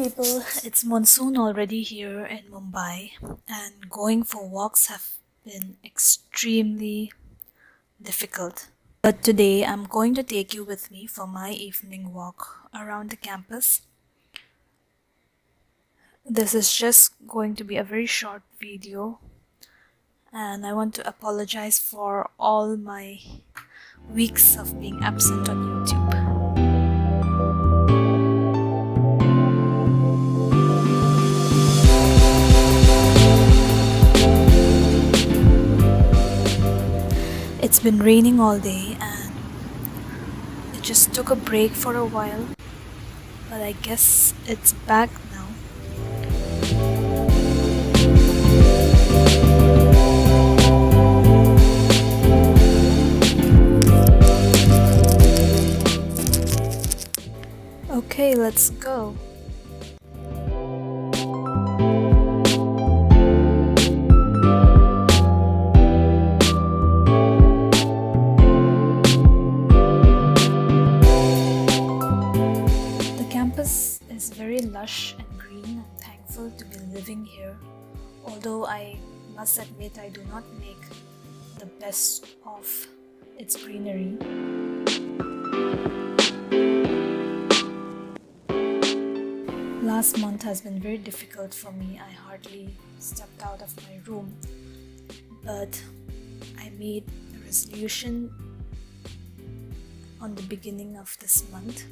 people, it's monsoon already here in Mumbai, and going for walks have been extremely difficult. But today I'm going to take you with me for my evening walk around the campus. This is just going to be a very short video, and I want to apologize for all my weeks of being absent on YouTube. It's been raining all day and it just took a break for a while, but I guess it's back now. Okay, let's go. Campus is very lush and green. I'm thankful to be living here, although I must admit I do not make the best of its greenery. Last month has been very difficult for me. I hardly stepped out of my room, but I made a resolution on the beginning of this month,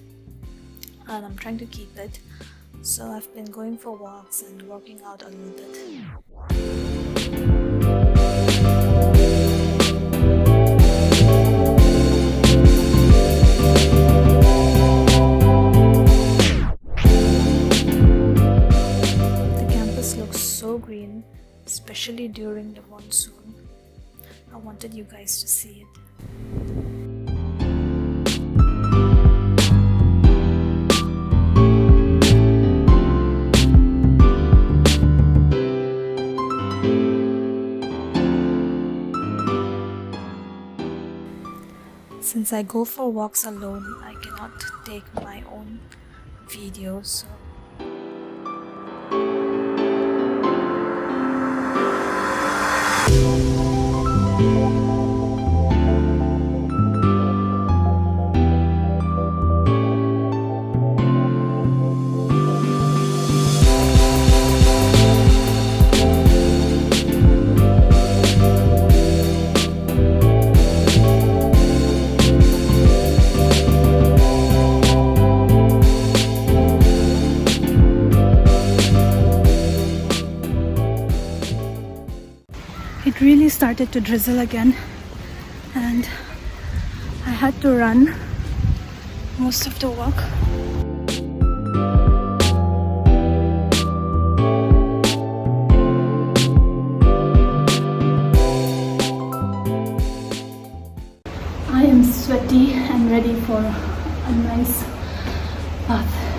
and I'm trying to keep it. So I've been going for walks and working out a little bit. The campus looks so green, especially during the monsoon. I wanted you guys to see it. Since I go for walks alone, I cannot take my own videos, so it really started to drizzle again, and I had to run most of the walk. I am sweaty and ready for a nice bath.